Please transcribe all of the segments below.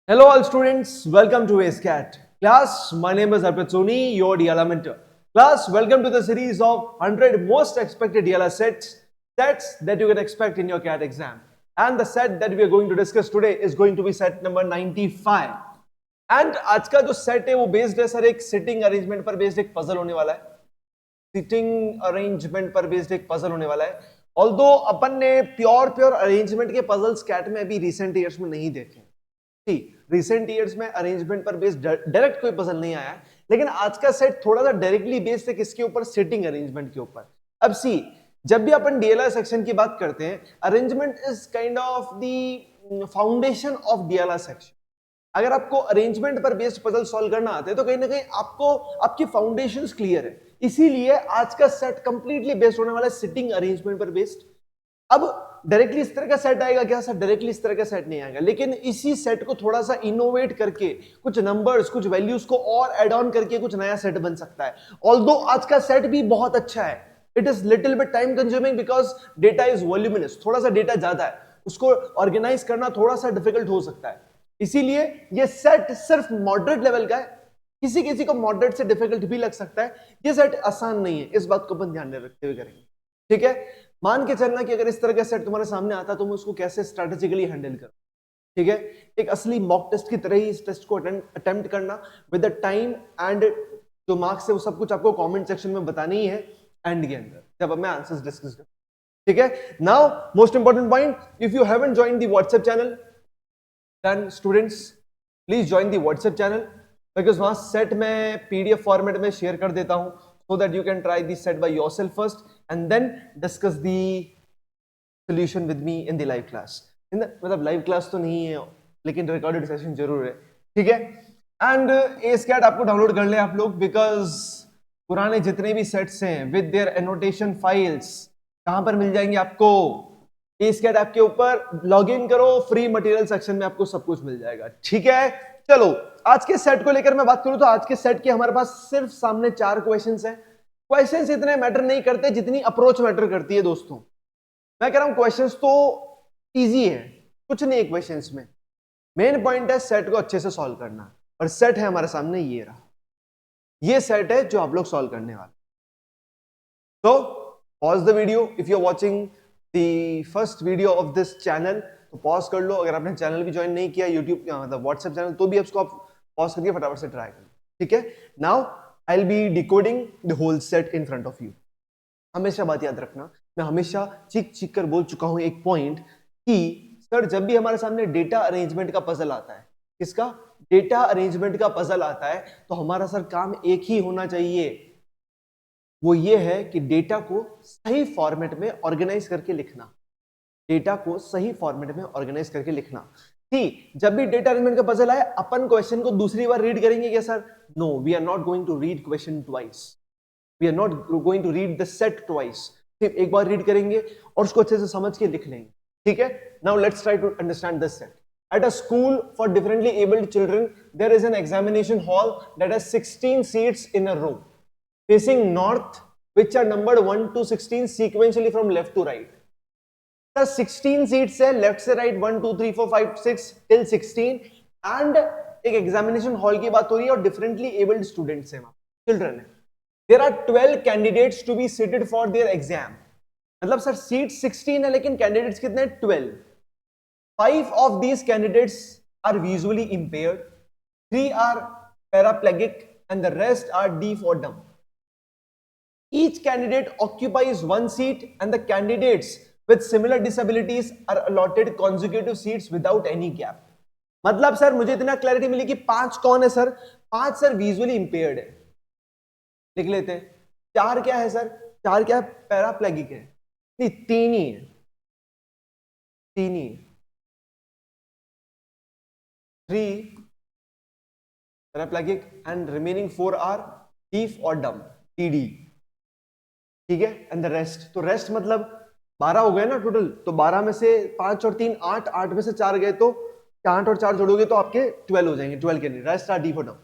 Hello all students, welcome to ASCAT. Class, my name is Arpit Sir, your DILR mentor. Class, welcome to the series of 100 most expected DILR sets that you can expect in your CAT exam. And the set that we are going to discuss today is going to be set number 95. And आज का जो set है वो based है sir एक sitting arrangement पर based एक puzzle होने वाला है. Sitting arrangement पर based एक puzzle होने वाला है. Although अपन ने pure arrangement के puzzles CAT में अभी recent years में नहीं देखे. रिसेंट ईयर्स में अरेंजमेंट पर बेस्ड डायरेक्ट कोई पजल नहीं आया है, लेकिन आज का सेट थोड़ा सा डायरेक्टली बेस्ड है किसके ऊपर, सिटिंग अरेंजमेंट के ऊपर. अब सी, जब भी अपन डीएलआर सेक्शन की बात करते हैं, arrangement is kind of the foundation of DLR section. अगर आपको अरेंजमेंट पर बेस्ड पजल सॉल्व करना आता है तो कहीं ना कहीं आपको आपकी फाउंडेशंस क्लियर है. इसीलिए आज का सेट कंप्लीटली बेस्ड होने वाला है सिटिंग अरेंजमेंट पर बेस्ड. अब डायरेक्टली इस तरह का सेट आएगा क्या सर? डायरेक्टली इस तरह का सेट नहीं आएगा, लेकिन इसी सेट को थोड़ा सा इनोवेट करके कुछ नंबर्स, कुछ वैल्यूज को और ऐड ऑन करके कुछ नया सेट बन सकता है. ऑल्दो आज का सेट भी बहुत अच्छा है, it is little bit time consuming because data is voluminous. थोड़ा सा डेटा ज्यादा है, उसको ऑर्गेनाइज करना थोड़ा सा डिफिकल्ट हो सकता है. इसीलिए ये सेट सिर्फ मॉडरेट लेवल का है. किसी किसी को मॉडरेट से डिफिकल्ट भी लग सकता है. ये सेट आसान नहीं है, इस बात को अपन ध्यान में रखते हुए करेंगे. ठीक है, मान के चलना कि अगर इस तरह का सेट तुम्हारे सामने आता तो मैं उसको कैसे स्ट्रेटेजिकली हैंडल करूं. ठीक है, एक असली मॉक टेस्ट की तरह ही इस टेस्ट को अटेम्प्ट करना विद द टाइम एंड जो मार्क्स है वो सब कुछ आपको कमेंट सेक्शन में बतानी ही है एंड के अंदर जब मैं आंसर्स डिस्कस करूं. ठीक है, now most important point, if you haven't joined the WhatsApp channel then students please join the WhatsApp channel, because वहां सेट में पीडीएफ फॉर्मेट में शेयर कर देता हूं so that you can try this set by yourself first and then discuss the solution with me in the live class. मतलब live class तो नहीं है लेकिन recorded session जरूर है. ठीक है, and ASCAT आपको डाउनलोड कर ले आप लोग, because पुराने जितने भी सेट्स हैं with their annotation files कहां पर मिल जाएंगे आपको? ASCAT ऐप के ऊपर लॉग इन करो, फ्री मटेरियल सेक्शन में आपको सब कुछ मिल जाएगा. ठीक है, चलो आज के सेट को लेकर मैं बात करूं तो आज के सेट के हमारे पास सिर्फ सामने 4 क्वेश्चंस हैं. क्वेश्चंस इतने मैटर नहीं करते जितनी अप्रोच मैटर करती है दोस्तों. मैं कह रहा हूं क्वेश्चंस तो इजी है, कुछ नहीं है क्वेश्चंस में. मेन पॉइंट है सेट को अच्छे से सॉल्व करना, और सेट है हमारे सामने ये रहा. ये सेट है जो आप लोग सॉल्व करने वाले. तो pause the video if you are watching the first video of this channel, तो पॉज कर लो. अगर आपने चैनल भी ज्वाइन नहीं किया यूट्यूब मतलब व्हाट्सएप चैनल, तो भी उसको आप पॉज करके फटाफट से ट्राई करो. ठीक है, now I will be decoding the whole set in front of you. हमेशा बात याद रखना, मैं हमेशा चीख कर बोल चुका हूं एक पॉइंट कि सर जब भी हमारे सामने डेटा अरेंजमेंट का पजल आता है, किसका? डेटा अरेंजमेंट का पजल आता है, तो हमारा सर काम एक ही होना चाहिए. वो ये है कि डेटा को सही फॉर्मेट में ऑर्गेनाइज करके लिखना. डेटा को सही फॉर्मेट में ऑर्गेनाइज करके लिखना. जब भी डेटा अरेंजमेंट का पजल आए, अपन क्वेश्चन को दूसरी बार रीड करेंगे क्या sir? No, we are not going to read question twice. We are not going to read the set twice. सिर्फ एक बार रीड करेंगे और उसको अच्छे से समझ के लिख लेंगे. ठीक है, now let's try to understand this set. At a school for differently abled children, there is an examination hall that has 16 seats in a row, facing north, which are numbered 1 to 16 sequentially from left to right. 16 seats है, left से right 1 2 3 4 5 6 till 16, and एक examination hall की बात हो रही है और differently abled students हैं, चिल्ड्रन है. There are 12 candidates to be seated for their exam. मतलब सर सीट 16 है लेकिन कैंडिडेट्स कितने हैं? 12. 5 of these candidates are visually impaired, 3 are paraplegic and the rest are deaf और डम. Each candidate occupies 1 seat and the candidates with similar disabilities are allotted consecutive seats without any gap. मतलब sir मुझे इतना clarity मिली कि 5 कौन है sir? 5 sir visually impaired है, लिख लेते हैं. 4 क्या है सर? 4 क्या है? पैराप्लेगिक है. नहीं, 3 ही है, 3 ही है. 3 पैराप्लेगिक एंड रिमेनिंग 4 आर डीफ और डम, टीडी. ठीक है, एंड द रेस्ट, तो रेस्ट मतलब 12 हो गए ना टोटल. तो 12 में से 5 और 3 8, 8 में से 4 गए तो 8 और 4 जोड़ोगे तो आपके 12 हो जाएंगे. 12 candidate, rest are D for down.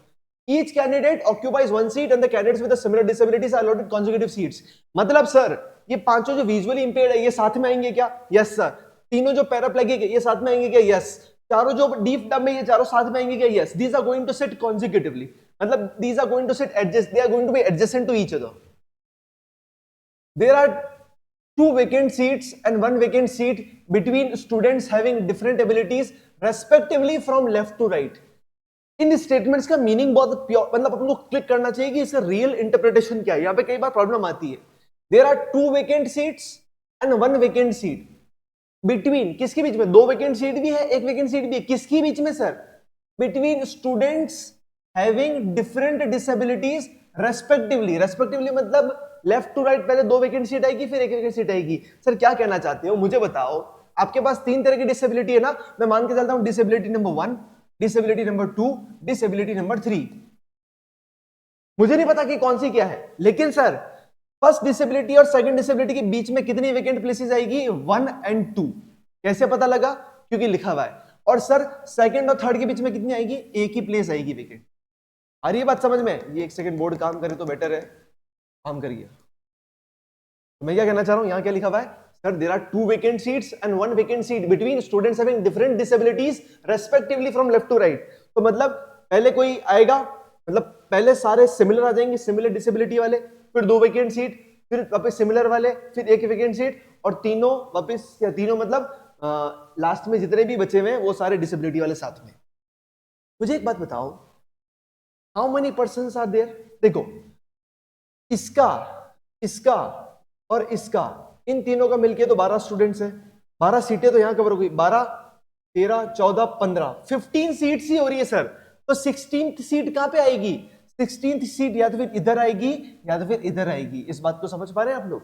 Each candidate occupies 1 seat and the candidates with similar disabilities are allotted consecutive seats. मतलब सर ये पांचों जो विजुअली इंपेयर्ड है ये साथ में आएंगे क्या? Yes sir. तीनों जो पैराप्लेगिक है ये साथ में आएंगे क्या? यस. चारों जो डीप डम में ये चारों साथ में आएंगे क्या? Yes, these are going to sit consecutively, मतलब these are going to sit adjust, they are going to be adjacent to each other. There are two vacant seats and one vacant seat between students having different abilities respectively from left to right. In statements का meaning बहुत pure, मतलब अपन को click करना चाहिए कि इसका real interpretation क्या है. यहाँ पे कई बार प्रॉब्लम आती है. There are two vacant seats and one vacant seat between, किसके बीच में? दो वेकेंट सीट भी है, एक वेकेंट सीट भी है. किसके बीच में sir? Between students having different disabilities respectively. Respectively मतलब लेफ्ट टू राइट, पहले दो वेकेंट सीट आएगी फिर एक वेकेंट सीट आएगी. सर क्या कहना चाहते हो मुझे बताओ. आपके पास तीन तरह की डिसेबिलिटी है ना, मैं मान के चलता हूं disability number 1, disability number 2, disability number 3. मुझे नहीं पता कि कौन सी क्या है, लेकिन सर फर्स्ट डिसेबिलिटी और सेकंड डिसेबिलिटी के बीच में कितनी वेकेंट प्लेसेस आएगी? 1 और 2. कैसे पता लगा? क्योंकि लिखा हुआ है. और सर सेकंड और थर्ड के बीच में कितनी आएगी? एक ही प्लेस आएगी वेकेंट. आ रही है बात समझ में? ये एक सेकंड बोर्ड काम करे तो बेटर है, काम करिए. तो मैं क्या कहना चाह रहा हूं, यहां क्या लिखा हुआ है sir? There are two vacant seats and one vacant seat between students having different disabilities respectively from left to right. तो मतलब पहले कोई आएगा, मतलब पहले सारे सिमिलर आ जाएंगे, सिमिलर डिसेबिलिटी वाले, फिर दो वेकेंट सीट, फिर वापस सिमिलर वाले, फिर एक वेकेंट सीट, और तीनों वापस, या तीनों मतलब लास्ट में जितने भी बचे हुए हैं वो सारे डिसेबिलिटी वाले साथ में. मुझे एक बात बताओ, how many persons are there? देखो इसका, इसका और इसका, इन तीनों का मिलके तो 12 स्टूडेंट्स हैं. 12 सीटें तो यहां कवर हो गई. 12, 13, 14, 15, 15 सीट्स ही हो रही है सर. तो 16th सीट कहां पे आएगी? 16th सीट या तो फिर इधर आएगी या तो फिर इधर आएगी. इस बात को समझ पा रहे हैं आप लोग?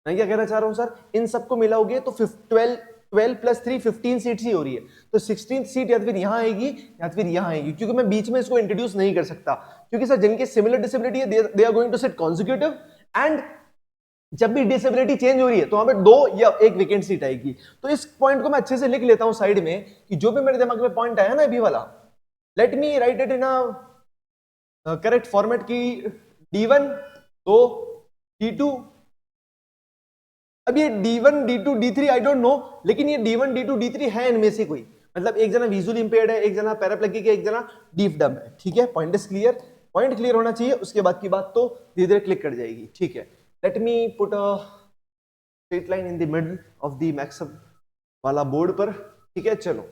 मैं क्या कहना चाह रहा हूं सर, इन सबको मिलाओगे तो 12 प्लस 3 15 सीट्स ही हो रही है. तो 16th सीट या तो फिर यहां आएगी या तो फिर यहां आएगी, क्योंकि मैं बीच में इसको इंट्रोड्यूस नहीं कर सकता, क्योंकि सर जिनके सिमिलर डिसेबिलिटी है they are going to sit consecutive, and जब भी डिसेबिलिटी चेंज हो रही है तो वहां पे दो या एक वेकेंट सीट आएगी. तो इस पॉइंट को मैं अच्छे से लिख लेता हूं साइड में, कि जो भी मेरे दिमाग में पॉइंट आया ना अभी वाला, let me right it in a correct format की D1, तो D2. अब ये D1, D2, D3 I don't know, लेकिन ये D1, D2, D3 है इनमें से कोई, मतलब एक जना विजुअली इंपेयर्ड है, एक जना पैराप्लेजिक है, एक जना डीफ डम है. ठीक है, point is clear. Point clear होना चाहिए, उसके बाद की बात तो धीरे धीरे क्लिक कर जाएगी. ठीक है, let me put a straight line in the middle of the मैक्सअप वाला बोर्ड पर. ठीक है, चलो.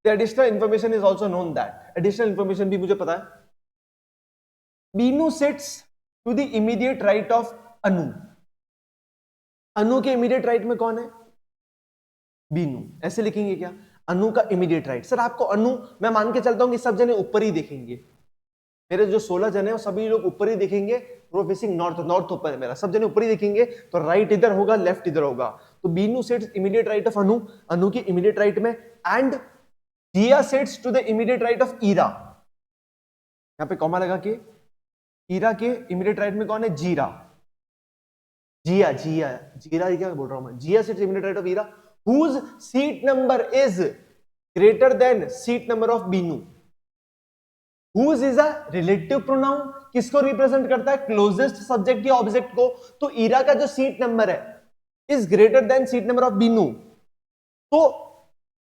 The additional information is also known that, additional information भी मुझे पता है. Beenu sits to the immediate right of Anu. Anu के इमीडिएट राइट में कौन है? बीनू. ऐसे लिखेंगे क्या? अनु का इमीडिएट राइट. सर आपको अनु, मैं मान के चलता हूं कि सब जने ऊपर ही देखेंगे. मेरे जो 16 जने हैं सभी लोग ऊपर ही देखेंगे. प्रो फेसिंग नॉर्थ, नॉर्थ ऊपर है मेरा, सब जने ऊपर ही देखेंगे, तो राइट इधर होगा, लेफ्ट इधर होगा. तो Beenu sits immediate right of Anu, Anu के इमीडिएट राइट में, and Jiya sits to the immediate right of Ira. यहां पे कॉमा लगा के, ईरा के इमीडिएट राइट में कौन है? जीरा. जिया, जिया, जीरा क्या बोल रहा हूं मैं? Jiya sits immediate right of Ira, whose seat number is greater than seat number of Beenu. whose is a relative pronoun, किसको रिप्रेजेंट करता है? क्लोजेस्ट सब्जेक्ट या ऑब्जेक्ट को. तो ईरा का जो सीट नंबर है is greater than seat number of Binu. तो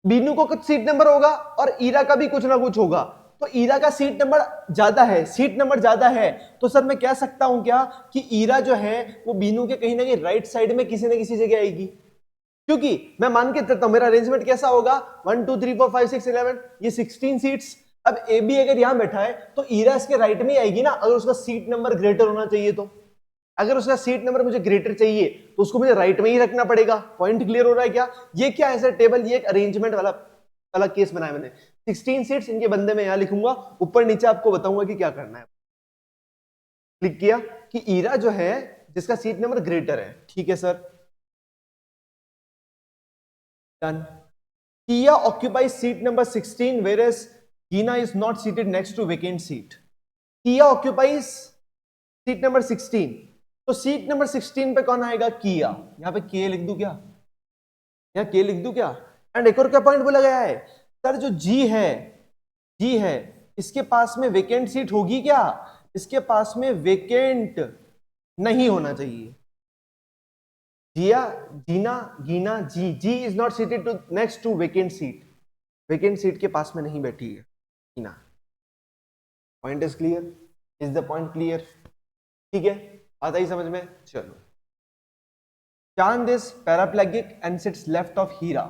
बीनू को कुछ सीट नंबर होगा और ईरा का भी कुछ ना कुछ होगा. तो ईरा का सीट नंबर ज्यादा है, सीट नंबर ज्यादा है, तो सर मैं कह सकता हूं क्या कि ईरा जो है वो बीनू के कहीं ना कहीं राइट साइड में किसी ना किसी जगह आएगी. क्योंकि मैं मान के चलता हूं मेरा अरेंजमेंट कैसा होगा, 1 2 3 4 5 6 11, ये 16 सीट्स. अब ए बी अगर यहां बैठा है तो ईरा इसके राइट में ही आएगी ना, अगर उसका सीट नंबर ग्रेटर होना चाहिए तो. अगर उसका सीट नंबर मुझे ग्रेटर चाहिए तो उसको मुझे राइट में ही रखना पड़ेगा. पॉइंट क्लियर हो रहा है क्या? ये क्या है सर? टेबल, ये एक अरेंजमेंट वाला अलग केस बनाया मैंने. 16 सीट्स, इनके बंदे में यहां लिखूंगा, ऊपर नीचे आपको बताऊंगा कि क्या करना है. क्लिक किया कि ईरा जो है जिसका सीट नंबर ग्रेटर है. ठीक है sir, done. Kia occupies seat number 16 whereas Gina is not seated next to vacant seat. Kia occupies seat number 16. तो सीट नंबर 16 पे कौन आएगा? किया. यहां पे के लिख दूं क्या? यहां के लिख दूं क्या? एंड एक और क्या पॉइंट बोला गया है सर, जो जी है इसके पास में वेकेंट सीट होगी क्या? इसके पास में वेकेंट नहीं होना चाहिए. Jiya, Jeena, Geena, Ji, Ji is not seated to next to vacant seat. Vacant seat के पास में नहीं बैठी है Heena. Point is clear? Is the point clear? ठीक है, आता ही समझ में? चलो, Chand is paraplegic and sits left of Heera.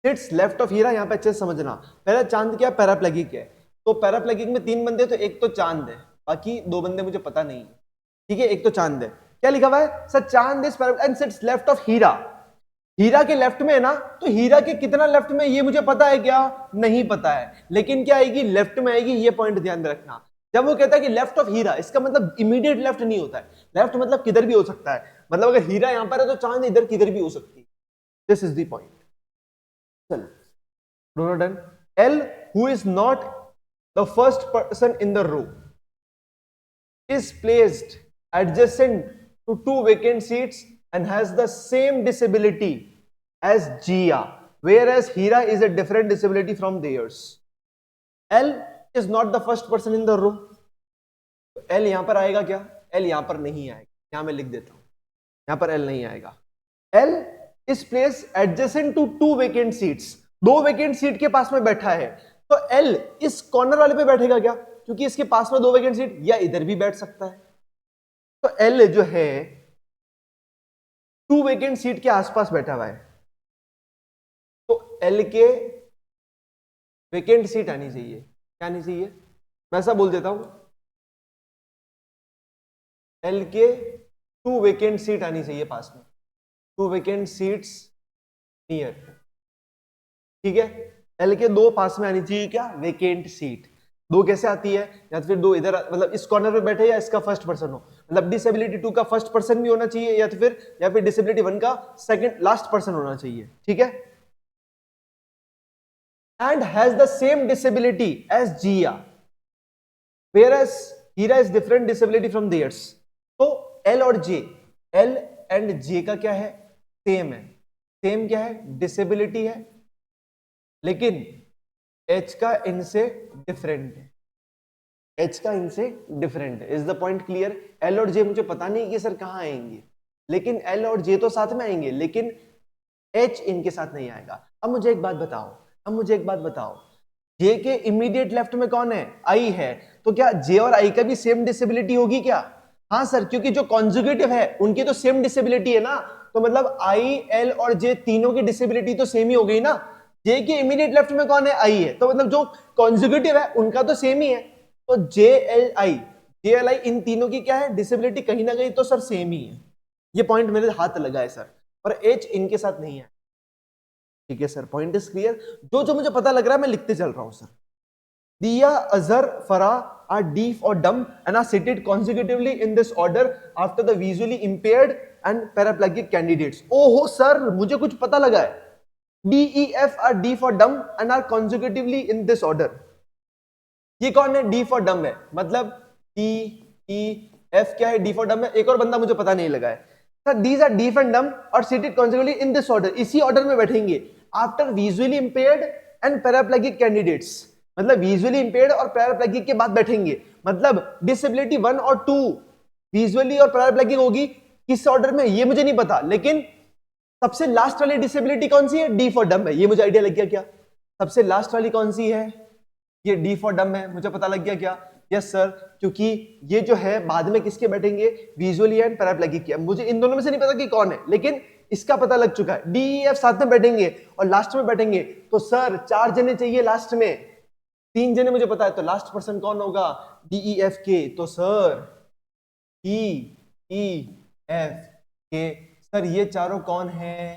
Sits left of Heera, यहां पे अच्छे से समझना। पहला, चांद क्या पैराप्लेगिक है, तो पैराप्लेगिक में 3 बंदे, तो एक तो चांद है, बाकी 2 बंदे मुझे पता नहीं है। ठीक है, एक तो चांद है। क्या लिखा हुआ है sir? Chand is paraplegic and sits left of Heera. Heera के लेफ्ट में है ना, तो हीरा के कितना लेफ्ट में ये मुझे पता है क्या? नहीं पता है, लेकिन क्या आएगी? लेफ्ट में आएगी। ये पॉइंट ध्यान में रखना। जब वो कहता है कि लेफ्ट ऑफ हीरा, इसका मतलब इमीडिएट लेफ्ट नहीं होता है। लेफ्ट मतलब किधर भी हो सकता है, मतलब अगर हीरा यहां पर है तो चांद इधर किधर भी हो सकती है। This is the point. चलो, दोनों done. L, who is not the first person in the row, is placed adjacent to 2 vacant seats and has the same disability as Jia, whereas Hira is a different disability from theirs. L is not the first person in the row. तो L यहां पर आएगा क्या? L यहां पर नहीं आएगा, यहां मैं लिख देता हूं, यहां पर L नहीं आएगा। L is placed adjacent to 2 vacant seats, 2 vacant seat के पास में बैठा है, तो L इस कॉर्नर वाले पे बैठेगा क्या? क्योंकि इसके पास में 2 वेकेंट सीट, या इधर भी बैठ सकता है। तो L जो है 2 वेकेंट सीट के आसपास बैठा हुआ है, तो L के वेकेंट सीट आनी चाहिए। क्या आनी चाहिए? मैं ऐसा बोल देता हूं, L के 2 वेकेंट सीट आनी चाहिए पास में, 2 वेकेंट सीट्स नियर। ठीक है, L के 2 पास में आनी चाहिए क्या? Vacant seat. 2 कैसे आती है? या तो फिर 2 इधर, मतलब इस कॉर्नर पे बैठे या इसका फर्स्ट पर्सन हो, मतलब डिसेबिलिटी 2 का फर्स्ट पर्सन भी होना चाहिए, या तो फिर डिसेबिलिटी 1 का सेकंड लास्ट पर्सन होना चाहिए। ठीक है, and has the same disability as Jiya, whereas Heera is different disability from theirs. तो L और J, L एंड J का क्या है? सेम है। सेम क्या है? डिसेबिलिटी है, लेकिन H का इनसे डिफरेंट है। H का इनसे डिफरेंट है। Is the point clear? L और J मुझे पता नहीं कि सर कहां आएंगे, लेकिन L और J तो साथ में आएंगे, लेकिन H इनके साथ नहीं आएगा। अब मुझे एक बात बताओ, J के इमीडिएट लेफ्ट में कौन है? I है, तो क्या J और I का भी सेम डिसेबिलिटी होगी क्या? हाँ सर, क्योंकि जो कॉन्जुगेटिव है उनकी तो सेम डिसेबिलिटी है ना, तो मतलब I, L और J तीनों की डिसेबिलिटी तो सेम ही हो गई ना। J के इमीडिएट लेफ्ट में कौन है? I है, तो मतलब जो कॉन्जुगेटिव है उनका तो सेम ही है, तो JLI इन तीनों की क्या है? डिसेबिलिटी कहीं ना कहीं तो सर सेम ही है। ये पॉइंट मेरे हाथ लगा है सर, और H इनके साथ नहीं है। ठीक है सर, पॉइंट इज क्लियर? जो मुझे पता लग रहा है मैं लिखते चल रहा हूं सर। दिया, अजहर, फरा are deaf or dumb and are seated consecutively in this order after the visually impaired and paraplegic candidates. ओहो सर, मुझे कुछ पता लगा है। D, E, F are deaf or dumb and are consecutively in this order. ये कौन है? deaf और dumb है, मतलब D, E, F क्या है? deaf और dumb है। एक और बंदा मुझे पता नहीं लगा है sir. These are deaf and dumb और seated consecutively in this order, इसी ऑर्डर में बैठेंगे after visually impaired and paraplegic candidates, मतलब विजुअली इंपेयर्ड और पैराप्लेगिक के बाद बैठेंगे, मतलब डिसेबिलिटी 1 और 2 विजुअली और पैराप्लेगिक होगी। किस ऑर्डर में ये मुझे नहीं पता, लेकिन सबसे लास्ट वाली डिसेबिलिटी कौन सी है? डी फॉर डम है। ये मुझे आइडिया लग गया क्या? सबसे लास्ट वाली कौन सी है? ये डी फॉर डम है। मुझे पता लग गया क्या? यस सर, क्योंकि ये जो है बाद में किसके बैठेंगे? विजुअली एंड पैराप्लेगिक के। मुझे इन दोनों में से नहीं पता कि कौन है, लेकिन इसका पता लग चुका है। डी, ई, एफ साथ में बैठेंगे और लास्ट में बैठेंगे, तो सर 4 जने चाहिए लास्ट में, 3 जने मुझे पता है, तो लास्ट पर्सन कौन होगा? DEF के, तो सर DEF के। सर ये चारों कौन है?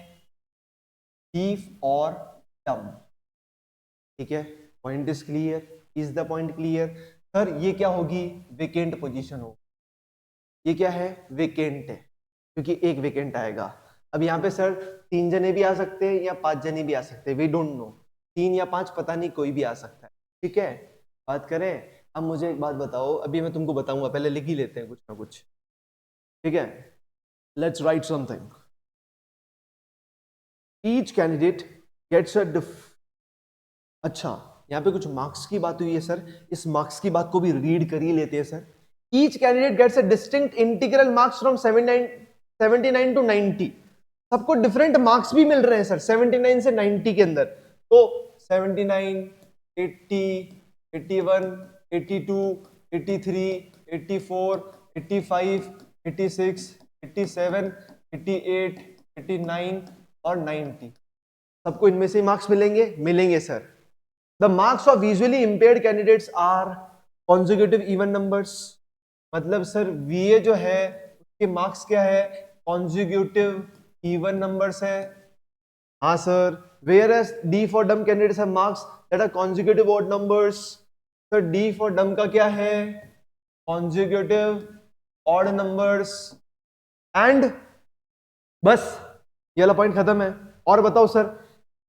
डीफ और डम। ठीक है, point is clear? Is the point clear? Sir ये क्या होगी? वेकेंट पोजीशन होगी। ये क्या है? वेकेंट है, क्योंकि एक वेकेंट आएगा। अब यहाँ पे सर 3 जने भी आ सकते हैं या 5 जने भी आ सकते हैं, वी डोंट नो। 3 या 5 पता नहीं, कोई भी आ सकता है। ठीक है, बात करें। अब मुझे एक बात बताओ, अभी मैं तुमको बताऊंगा, पहले लिख ही लेते हैं कुछ ना कुछ। ठीक है, let's write something. Each candidate gets a अच्छा, यहाँ पे कुछ मार्क्स की बात हुई है सर, इस मार्क्स की बात को भी रीड कर ही लेते हैं sir. Each candidate gets a distinct integral marks from 79 to 90। सबको डिफरेंट मार्क्स भी मिल रहे हैं सर 79 से 90 के अंदर। तो 79, 80, 81, 82, 83, 84, 85, 86, 87, 88, 89 और 90। सबको इनमें से मार्क्स मिलेंगे? मिलेंगे sir. The marks of visually impaired candidates are consecutive even numbers. मतलब सर वीए जो है उसके मार्क्स क्या है? कॉन्जिक्यूटिव इवन नंबर्स है। हाँ sir. whereas D for dumb candidates have marks that are consecutive odd numbers. Sir D for dumb का क्या है? consecutive odd numbers. and बस ये वाला पॉइंट खत्म है। और बताओ sir,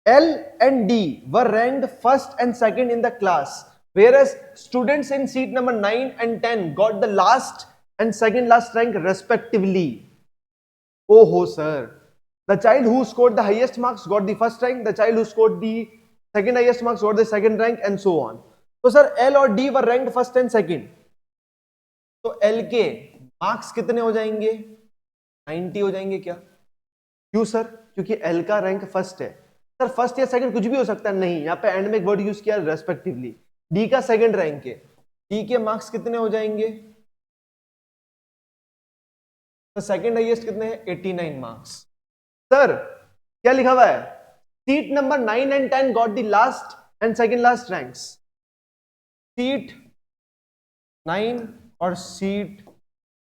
L and D were ranked first and second in the class, whereas students in seat number 9 and 10 got the last and second last rank respectively. Oh ho sir, the child who scored the highest marks got the first rank, the child who scored the second highest marks got the second rank, and so on. तो sir L और D were ranked first and second, तो L के marks कितने हो जाएंगे? 90 हो जाएंगे क्या? क्यों सर? क्योंकि L का रैंक फर्स्ट है। सर फर्स्ट या सेकंड कुछ भी हो सकता है? नहीं, यहाँ पे एंड में एक वर्ड यूज किया रेस्पेक्टिवली। D का सेकंड रैंक है, D के मार्क्स कितने हो जाएंगे? तो सेकंड हाईएस्ट कितने हैं? 89 मार्क्स। सर क्या लिखा हुआ है? Seat number 9 and 10 got the last and second last ranks. Seat 9 और सीट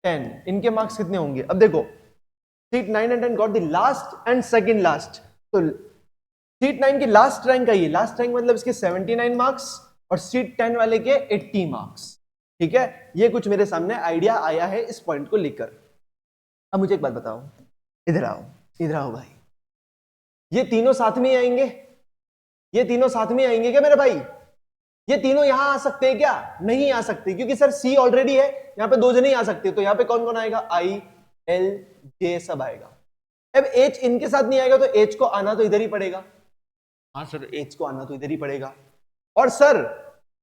10 इनके मार्क्स कितने होंगे? अब देखो, seat 9 and 10 got the last and second last, तो सीट 9 की लास्ट रैंक आई है। लास्ट रैंक मतलब इसके 79 मार्क्स और सीट 10 वाले के 80 मार्क्स। ठीक है, ये कुछ मेरे सामने आइडिया आया है इस पॉइंट को लेकर। अब मुझे एक बात बताओ, इधर आओ, इधर आओ भाई, ये तीनों साथ में आएंगे? ये तीनों साथ में आएंगे क्या मेरे भाई? ये तीनों यहां आ सकते हैं क्या? नहीं आ सकते, क्योंकि सर सी ऑलरेडी है, यहां पे दो जने ही आ सकते, तो यहां पे कौन कौन आएगा? आई एल जे सब आएगा। अब एच इनके साथ नहीं आएगा, तो एच को आना तो इधर ही पड़ेगा। हाँ सर, एच को आना तो इधर ही पड़ेगा। और सर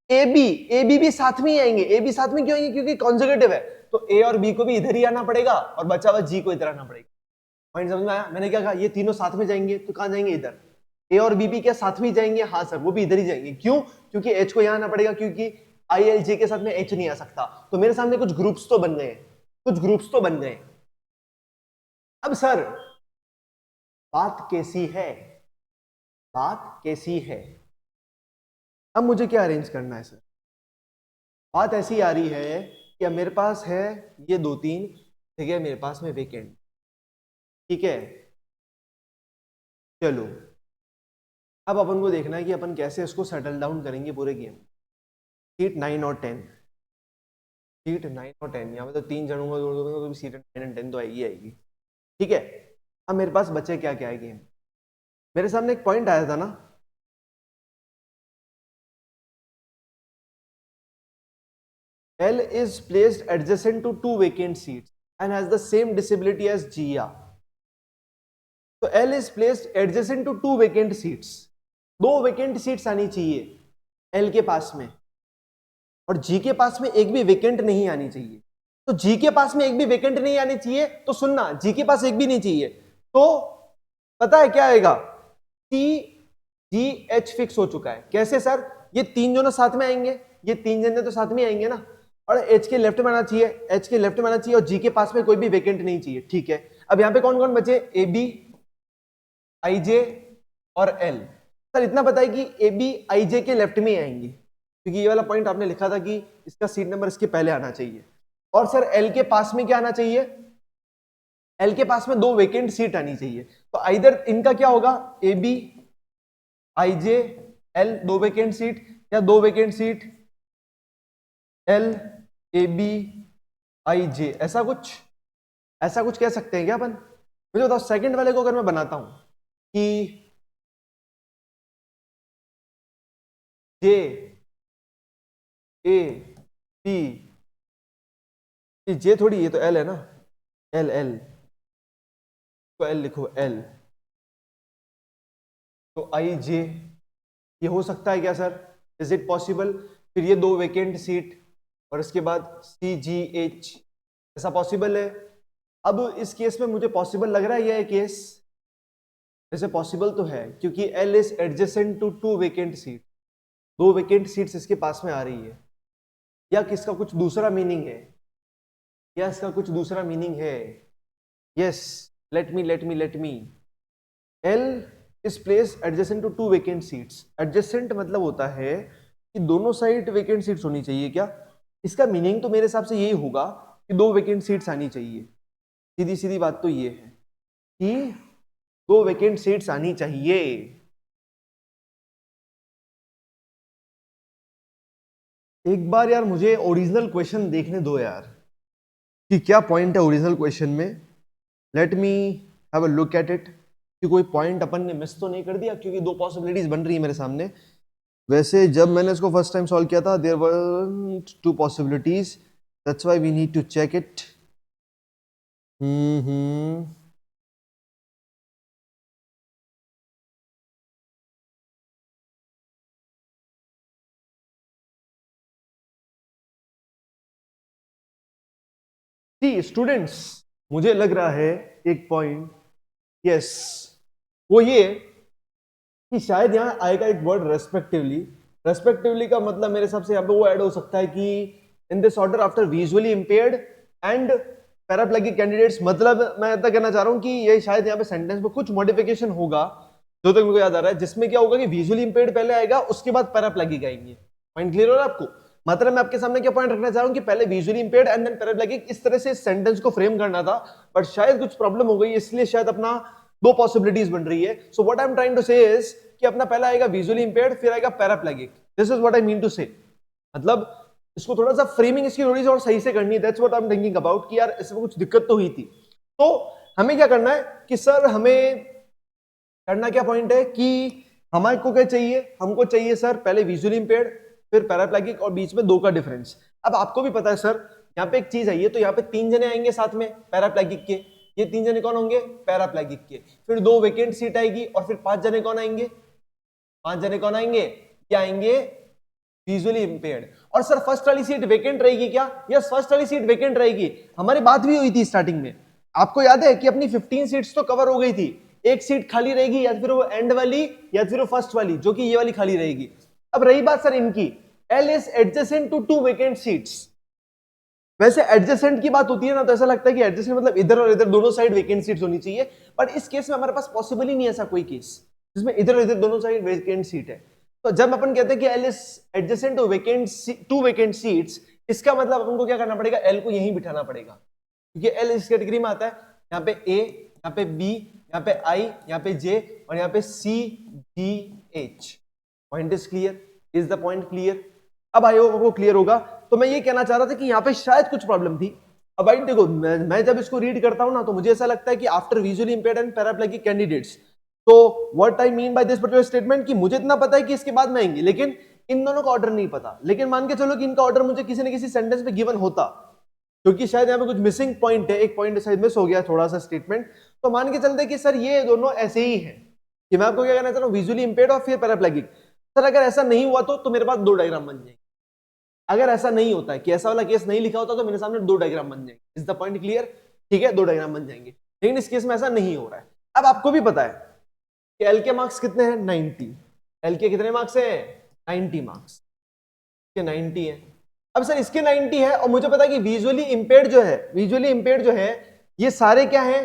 ए बी भी साथ में ही आएंगे। ए बी साथ में क्यों आएंगे? क्योंकि कॉन्जुगेटिव है, तो ए और बी को भी इधर ही आना पड़ेगा और बचा हुआ जी को इधर आना पड़ेगा। पॉइंट समझ में आया? मैंने क्या कहा? ये तीनों साथ में जाएंगे, तो कहां जाएंगे? इधर। ए और बी भी क्या साथ में जाएंगे? हाँ सर, वो भी इधर ही जाएंगे। क्यों? क्योंकि एच को यहां आना पड़ेगा, क्योंकि आई एल जे के साथ में एच नहीं आ सकता। तो मेरे सामने कुछ ग्रुप्स तो बन गए, कुछ ग्रुप्स तो बन गए। अब सर बात कैसी है? बात कैसी है? अब मुझे क्या अरेंज करना है सर? बात ऐसी आ रही है कि अब मेरे पास है ये 2-3 जगह मेरे पास में वेकेंट। ठीक है, चलो अब अपन को देखना है कि अपन कैसे इसको सेटल डाउन करेंगे पूरे गेम। सीट 9 और 10, सीट 9 और 10, यहाँ पे तो 3 जनों को तो सीट 9 और 10 तो आएगी आएगी। ठीक है, अब मेरे पास बचे क्या क्या है गेम? मेरे सामने एक पॉइंट आया था ना, L is placed adjacent to 2 vacant seats and has the same disability as Gia. तो L is placed adjacent to 2 vacant seats. 2 vacant seats आनी चाहिए L के पास में, और G के पास में एक भी वेकेंट नहीं आनी चाहिए। तो G के पास में एक भी वेकेंट नहीं आनी चाहिए, तो सुनना, G के पास एक भी नहीं चाहिए, तो पता है क्या आएगा? T G H फिक्स हो चुका है। कैसे सर? ये 3 दोनों साथ में आएंगे, ये 3 जने तो साथ में आएंगे ना, और H के लेफ्ट में आना चाहिए, H के लेफ्ट में आना चाहिए, और G के पास में कोई भी वेकेंट नहीं चाहिए। ठीक है, अब यहाँ पे कौन कौन बचे? ए बी, आई जे और एल। सर इतना पता है कि ए बी आई जे के लेफ्ट में ही आएंगे, क्योंकि ये वाला पॉइंट आपने लिखा था कि इसका सीट नंबर इसके पहले आना चाहिए। और सर एल के पास में क्या आना चाहिए? एल के पास में 2 वेकेंट सीट आनी चाहिए। तो आइदर इनका क्या होगा? A B I J L 2 vacant seat, या 2 vacant seat L A B I J, ऐसा कुछ कह सकते हैं क्या अपन? मुझे बताओ, सेकंड वाले को अगर मैं बनाता हूं कि जे ए बी, जे थोड़ी, ये तो एल है ना, एल एल, तो एल लिखो एल, तो आई जे, ये हो सकता है क्या सर? Is it possible? फिर ये 2 वेकेंट सीट और इसके बाद सी जी एच, ऐसा पॉसिबल है? अब इस केस में मुझे पॉसिबल लग रहा है यह केस, वैसे पॉसिबल तो है क्योंकि L is adjacent to two vacant seat, दो वेकेंट सीट्स इसके पास में आ रही है। या किसका कुछ दूसरा मीनिंग है, या इसका कुछ दूसरा मीनिंग है। Yes, let me L is place adjacent to two vacant seats. Adjacent मतलब होता है कि दोनों साइड वेकेंट सीट्स होनी चाहिए क्या। इसका मीनिंग तो मेरे हिसाब से यही होगा कि दो वेकेंट सीट्स आनी चाहिए। सीधी सीधी बात तो ये है कि दो वेकेंट सीट्स आनी चाहिए। एक बार यार मुझे ओरिजिनल क्वेश्चन देखने दो यार कि क्या पॉइंट है ओरिजिनल क्वेश्चन में। Let me have a look at it कि कोई पॉइंट अपन ने मिस तो नहीं कर दिया, क्योंकि दो पॉसिबिलिटीज बन रही है मेरे सामने। वैसे जब मैंने इसको फर्स्ट टाइम सॉल्व किया था there were two possibilities, that's why we need to check it. See students, मुझे लग रहा है एक पॉइंट, यस, वो ये कि शायद यहाँ आएगा एक वर्ड रेस्पेक्टिवली। रेस्पेक्टिवली का मतलब मेरे हिसाब से यहाँ पे वो ऐड हो सकता है कि in this order after visually impaired and paraplegic candidates. मतलब मैं ऐसा कहना चाह रहा हूँ कि ये शायद यहाँ पे सेंटेंस में कुछ मॉडिफिकेशन होगा, जो तक मेरे को याद आ रहा है, जिसमें क्या होगा कि विजुअली इंपेयर्ड पहले आएगा, उसके बाद पैराप्लेगिक आएंगे। पॉइंट क्लियर हो रहा है आपको। मतलब मैं आपके सामने क्या पॉइंट रखना चाह रहा हूँ कि पहले विजुअली इंपेयर्ड एंड देन पैराप्लेगिक, इस तरह से सेंटेंस को फ्रेम करना था, बट शायद कुछ प्रॉब्लम हो गई, इसलिए शायद अपना दो पॉसिबिलिटीज बन रही है। So what I am trying to say is कि अपना पहला आएगा विजुअली इंपेयर्ड, फिर आएगा paraplegic. This is what I mean to say. मतलब इसको थोड़ा सा फ्रेमिंग इसकी थोड़ी सी और सही से करनी है। That's what I am thinking about कि यार इसमें कुछ दिक्कत तो हुई थी। तो हमें क्या करना है कि सर हमें करना क्या पॉइंट है कि हमारे को क्या चाहिए, हमको चाहिए सर पहले विजुअली इंपेयर्ड फिर पैराप्लेगिक और बीच में दो का डिफरेंस। अब आपको भी पता है सर यहाँ पे एक चीज आई है, तो यहाँ पे तीन जने आएंगे साथ में पैराप्लेगिक के। ये तीन जने कौन होंगे, पैराप्लेगिक के। फिर दो वेकेंट सीट आएगी और फिर पांच जने कौन आएंगे, पांच जने कौन आएंगे, क्या आएंगे, विजुअली इंपेयर्ड। और सर फर्स्ट वाली सीट वेकेंट रहेगी क्या, यस फर्स्ट वाली सीट वेकेंट रहेगी। हमारी बात भी हुई थी स्टार्टिंग में, आपको याद है कि अपनी 15 सीट्स तो कवर हो गई थी, एक सीट खाली रहेगी या फिर वो एंड वाली या फिर वो फर्स्ट वाली, जो कि ये वाली खाली रहेगी। अब रही बात सर इनकी, L is adjacent to two vacant seats. वैसे एडजेसेंट की बात होती है ना तो ऐसा लगता है कि एडजेसेंट मतलब इधर और इधर दोनों साइड वेकेंट सीट्स होनी चाहिए, बट इस केस में हमारे पास पॉसिबल ही नहीं है ऐसा कोई केस जिसमें इधर और इधर दोनों साइड वेकेंट सीट है। तो जब अपन कहते हैं कि L is adjacent to vacant seats, इसका मतलब अपन को क्या करना पड़ेगा, एल को यहीं बिठाना पड़ेगा, क्योंकि एल इस कैटेगरी में आता है। यहाँ पे ए, यहाँ पे बी, यहाँ पे आई, यहाँ पे जे और यहाँ पे C D H. Point is clear, is the point clear. अब आई होप आपको क्लियर होगा। तो मैं ये कहना चाह रहा था कि यहाँ पे शायद कुछ प्रॉब्लम थी। अब भाई देखो, मैं जब इसको रीड करता हूं ना तो मुझे ऐसा लगता है कि after visually impaired and paraplegic candidates, तो what I mean by this particular statement कि मुझे इतना पता है कि इसके बाद में आएंगे, लेकिन इन दोनों का ऑर्डर नहीं पता। लेकिन मान के चलो कि इनका ऑर्डर मुझे किसी न किसी सेंटेंस में गिवन होता, क्योंकि शायद यहाँ पे कुछ मिसिंग पॉइंट है, एक पॉइंट शायद मिस हो गया थोड़ा सा स्टेटमेंट। तो मान के चलते कि सर ये दोनों ऐसे ही है कि मैं आपको क्या कहना चाह रहा हूँ, विजुअली इंपेयर्ड और फिर पैराप्लेगिक। सर अगर ऐसा नहीं हुआ तो मेरे पास दो डायग्राम बन जाएंगे। अगर ऐसा नहीं होता है कि ऐसा वाला केस नहीं लिखा होता तो मेरे सामने दो डायग्राम बन जाएंगे। इज द पॉइंट क्लियर, ठीक है, दो डायग्राम बन जाएंगे। लेकिन इस केस में ऐसा नहीं हो रहा है। अब आपको भी पता है कि एल के मार्क्स कितने हैं, 90। एल के कितने मार्क्स हैं, 90 मार्क्स के 90 है। अब सर इसके 90 है और मुझे पता है कि विजुअली इंपेयर्ड जो है ये सारे क्या है,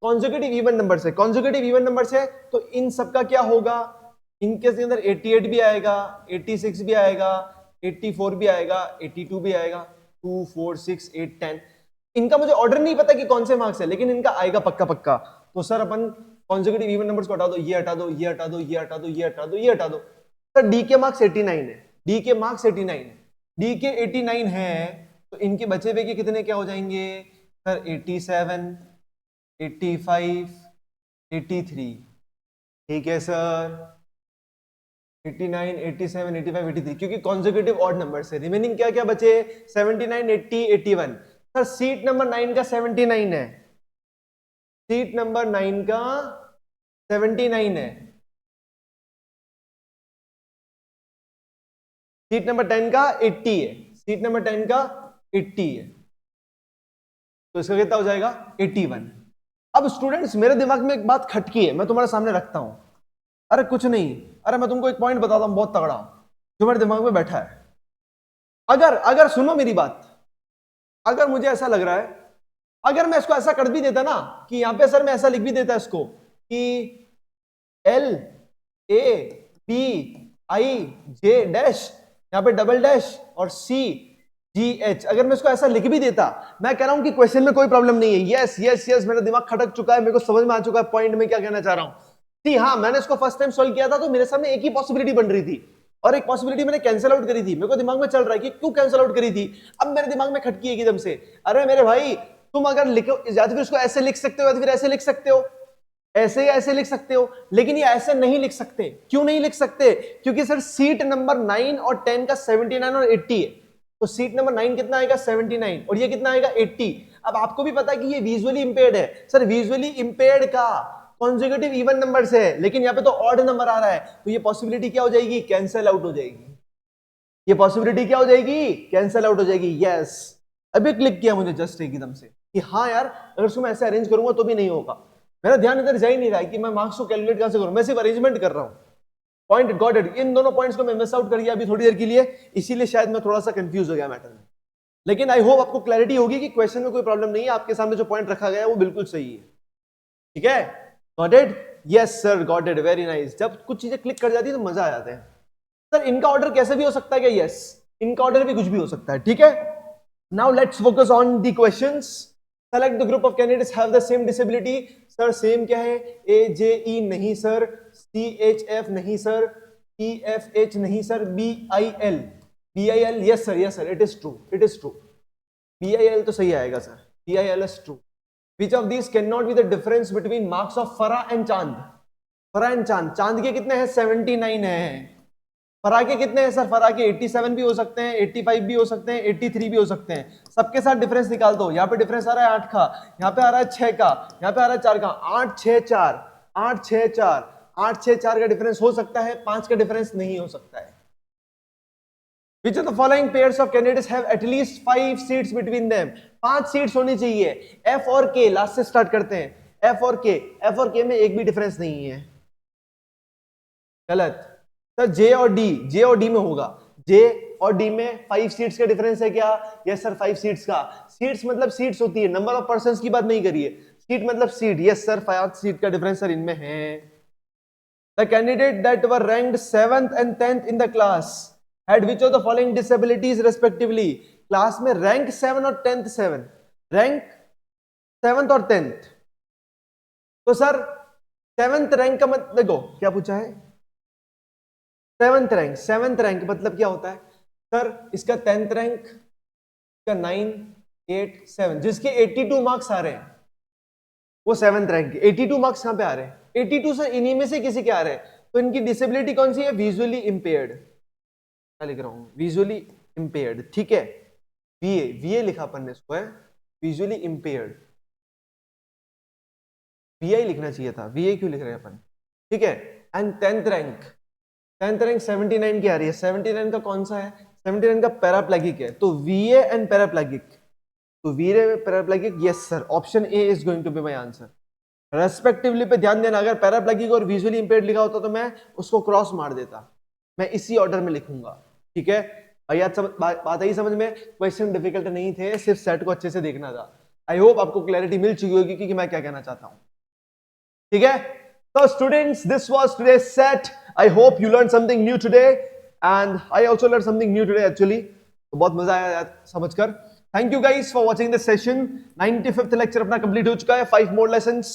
कॉन्सेक्यूटिव इवन नंबर्स है। कॉन्सेक्यूटिव इवन नंबर्स है तो इन सबका क्या होगा, इनके अंदर 88 भी आएगा, 86 भी आएगा, 84 भी आएगा, 82 भी आएगा, 2 4 6 8 10। इनका मुझे ऑर्डर नहीं पता कि कौन से मार्क्स है, लेकिन इनका आएगा पक्का पक्का। तो सर अपन कॉन्सेक्यूटिव इवन नंबर्स को हटा दो, ये हटा दो, ये हटा दो, ये हटा दो, ये हटा दो, ये हटा दो। सर डी के मार्क्स 89 है, डी के मार्क्स 89 है, डी के 89 है तो इनके बचे हुए के कितने क्या हो जाएंगे सर, 87, 85, 83। ठीक है सर, 89, 87, 85, 83, क्योंकि कॉन्सेक्यूटिव ऑड नंबर से रिमेनिंग क्या क्या बचे, 79, 80, 81। सर सीट नंबर 9 का 79 है, सीट नंबर 9 का 79 है, सीट नंबर 10 का 80 है, सीट नंबर 10 का 80 है, तो इसका कितना हो जाएगा 81। अब स्टूडेंट्स मेरे दिमाग में एक बात खटकी है, मैं तुम्हारे सामने रखता हूं। अरे कुछ नहीं, अरे मैं तुमको एक पॉइंट बताता हूं बहुत तगड़ा जो मेरे दिमाग में बैठा है। अगर अगर सुनो मेरी बात, अगर मुझे ऐसा लग रहा है, अगर मैं इसको ऐसा कर भी देता ना कि यहां पे सर मैं ऐसा लिख भी देता इसको कि L A P I J dash, यहां पे डबल डैश और सी जी एच, अगर मैं इसको ऐसा लिख भी देता, मैं कह रहा हूं कि क्वेश्चन में कोई प्रॉब्लम नहीं है। यस यस यस, मेरा दिमाग खटक चुका है, मेरे को समझ में आ चुका है पॉइंट में क्या कहना चाह रहा हूं। जी हाँ, मैंने इसको फर्स्ट टाइम सॉल्व किया था तो मेरे सामने एक ही पॉसिबिलिटी बन रही थी और एक पॉसिबिलिटी मैंने कैंसिल आउट करी थी। मेरे को दिमाग में चल रहा है कि क्यों कैंसिल आउट करी थी। अब मेरे दिमाग में खटकी है एकदम से, अरे मेरे भाई तुम अगर लिखो या तो फिर इसको ऐसे लिख सकते हो या फिर ऐसे लिख सकते हो, ऐसे या ऐसे लिख सकते हो, लेकिन ये ऐसे नहीं लिख सकते। क्यों नहीं लिख सकते? क्योंकि सर सीट नंबर 9 और 10 का 79 और 80 है, तो सीट नंबर 9 कितना आएगा 79 और ये कितना आएगा 80। अब आपको भी पता है कि ये विजुअली इंपेयर्ड है। सर विजुअली इंपेयर्ड का कॉन्जिक्यूटिव इवन नंबर से है, लेकिन यहाँ पे तो ऑड नंबर आ रहा है, तो ये पॉसिबिलिटी क्या हो जाएगी? कैंसिल आउट हो जाएगी। ये पॉसिबिलिटी क्या हो जाएगी? कैंसिल आउट हो जाएगी। यस, अभी क्लिक किया मुझे जस्ट एकदम से कि हाँ यार, अगर इसको मैं ऐसे अरेंज करूंगा तो भी नहीं होगा। मेरा ध्यान इधर जा ही नहीं रहा है कि मैं मार्क्स को कैलकुलेट कहां से करूं, मैं सिर्फ अरेंजमेंट कर रहा हूं। Point got it. इन दोनों पॉइंट्स को मैं मिस आउट कर गया अभी थोड़ी देर के लिए, इसीलिए शायद मैं थोड़ा सा कंफ्यूज हो गया मैटर में। लेकिन आई होप आपको क्लैरिटी होगी कि क्वेश्चन में कोई प्रॉब्लम नहीं है, आपके सामने जो पॉइंट रखा गया है वो बिल्कुल सही है। ठीक है, got it? Yes sir, got it, very nice. जब कुछ चीजें क्लिक कर जाती है तो मजा आ जाता है। सर इनका ऑर्डर कैसे भी हो सकता है क्या? यस, इनका ऑर्डर भी कुछ भी हो सकता है। ठीक है, now let's focus on the questions. Select the group of candidates have the same disability. Sir same क्या है? ए जे ई नहीं सर, सी एच एफ नहीं सर, ई एफ एच नहीं sir, B I L, B I L, yes sir, yes sir, it is true, it is true, B I L तो सही आएगा sir, B I L is true. Which of these cannot be the difference between marks of फरा and चांद? फरा and चांद, चांद के कितने हैं? 79 है। फरा के कितने हैं सर? फरा के 87 भी हो सकते हैं, 85 भी हो सकते हैं, 83 भी हो सकते हैं। सबके साथ डिफरेंस निकाल दो। यहाँ पे डिफरेंस आ रहा है 8 का, यहाँ पे आ रहा है 6 का, यहाँ पे आ रहा है 4 का। 8 6 4, 8 6 4, 8 6 4 का डिफरेंस हो सकता है, 5 का डिफरेंस नहीं हो सकता है। Which of the following pairs of candidates have at least 5 seats between them? 5 seats होनी चाहिए। F और K, लास्ट से स्टार्ट करते हैं। F और K, F और K में एक भी डिफरेंस नहीं है, गलत। सर J और D, J और D में होगा। J और D में 5 सीट्स का डिफरेंस है क्या? यस सर, 5 सीट्स का। सीट्स मतलब सीट्स होती है, नंबर ऑफ पर्संस की बात नहीं करिए। सीट मतलब सीट, यस सर, 5 सीट का डिफरेंस सर इनमें है। The candidate that were ranked 7th and 10th in the class had which of the following disabilities respectively? Class में रैंक 7 और 10th 7, रैंक 7th और 10th, तो sir 7th rank का मतलब देखो क्या पूछा है? 7th रैंक, 7th रैंक मतलब क्या होता है सर? इसका 10th रैंक, इसका 9 8 7, जिसके 82 मार्क्स आ रहे हैं वो 7th रैंक। 82 मार्क्स कहां पे आ रहे हैं? 82 से इन्हीं में से किसी के आ रहे हैं, तो इनकी डिसेबिलिटी कौन सी है? Visually impaired. लिख रहा हूं विजुअली इंपेयर्ड, ठीक है, वीए, वीए लिखा अपन ने इसको, है विजुअली इंपेयर्ड। वीआई लिखना चाहिए था, वीए क्यों लिख रहे हैं अपन? ठीक है। And 10th rank, 10th rank 79 की आ रही है। 79 का कौन सा है? 79 का पैराप्लेगिक है, तो वीए एंड पैराप्लेगिक, तो VA paraplegic, yes sir, option A is going to be my answer. Respectively पे ध्यान देना, अगर पैराप्लेगिक और विजुअली इंपेयर्ड लिखा होता तो मैं उसको क्रॉस मार देता, मैं इसी ऑर्डर में लिखूंगा। ठीक है, बात आई समझ में? क्वेश्चन डिफिकल्ट नहीं थे, सिर्फ सेट को अच्छे से देखना था। आई होप आपको क्लैरिटी मिल चुकी होगी कि मैं क्या कहना चाहता हूं। ठीक है, तो students, this was today's set. I hope you learn something new today and I also learn something new today actually, तो बहुत मजा आया समझकर। Thank you guys for watching this session. 95th lecture अपना कंप्लीट हो चुका है। 5 more lessons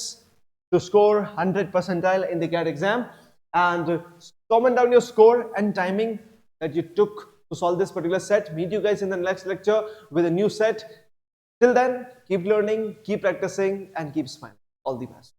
to score 100 percentile in the CAT exam, and comment down your score and timing that you took to solve this particular set. Meet you guys in the next lecture with a new set. Till then, keep learning, keep practicing, and keep smiling. All the best.